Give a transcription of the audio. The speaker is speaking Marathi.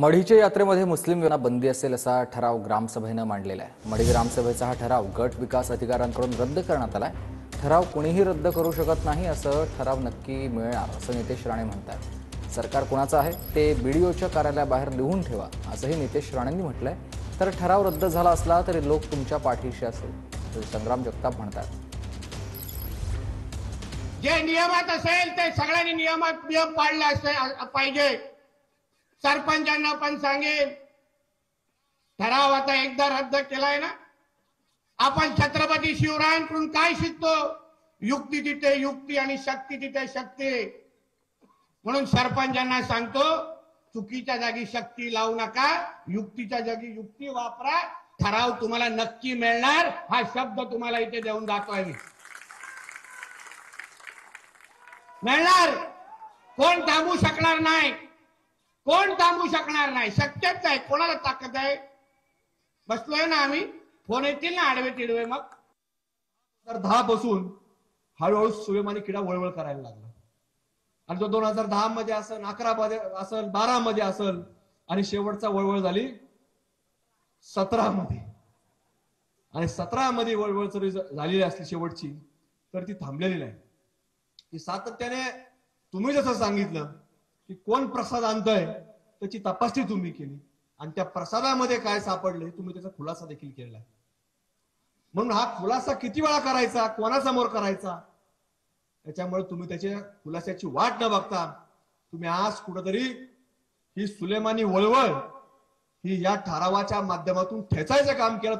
मढीच्या यात्रेमध्ये मुस्लिमांना बंदी असेल असा ठराव ग्रामसभेनं मांडलेला आहे। मढी ग्रामसभेचा हा ठराव गट विकास अधिकाऱ्यांकडून रद्द करण्यात आलाय। ठराव कोणीही रद्द करू शकत नाही असं ठराव नक्की मिळणार असं नितेश राणे म्हणतात। सरकार कोणाचं आहे ते बीडीओच्या कार्यालयाबाहेर लिहून ठेवा असंही नितेश राणेंनी म्हटलंय। तर ठराव रद्द झाला असला तरी लोक तुमच्या पाठीशी असेल असं संग्राम जगताप म्हणतात। जे नियमात असेल ते सगळ्यांनी नियम पाळले पाहिजे। सरपंचांना पण सांगेल, ठराव आता एकदा रद्द केलाय ना, आपण छत्रपती शिवरायांकडून काय शिकतो? युक्ती तिथे युक्ती आणि शक्ती तिथे शक्ती। म्हणून सरपंचांना सांगतो, चुकीच्या जागी शक्ती लावू नका, युक्तीच्या जागी युक्ती वापरा। ठराव तुम्हाला नक्की मिळणार हा शब्द तुम्हाला इथे देऊन जातोय मी। मिळणार, कोण थांबू शकणार नाही, कोण थांबू शकणार नाही। शक्यच आहे, कोणाला ताकद आहे? बसलोय ना आम्ही, फोन येतील ना आडवे तिडवे। मग 2010 पासून हळूहळू सुलेमानी किडा वळवळ करायला लागला आणि तो 2010 मध्ये असेल, 11 मध्ये असेल, 12 मध्ये असेल आणि शेवटचा वळवळ झाली 17 मध्ये। आणि 17 मध्ये वळवळ जरी झालेली असली शेवटची तर ती थांबलेली नाही। की सातत्याने तुम्ही जसं सांगितलं की कोण प्रसाद आणतोय त्याची तपासणी तुम्ही केली आणि त्या प्रसादामध्ये काय सापडले तुम्ही त्याचा खुलासा देखील केला। म्हणून हा खुलासा किती वेळा करायचा, कोणासमोर करायचा, त्याच्यामुळे तुम्ही त्याच्या खुलासाची वाट न बघता तुम्ही आज कुठेतरी ही सुलेमानी वळवळ ही या ठरावाच्या माध्यमातून ठेचायचं काम केलं।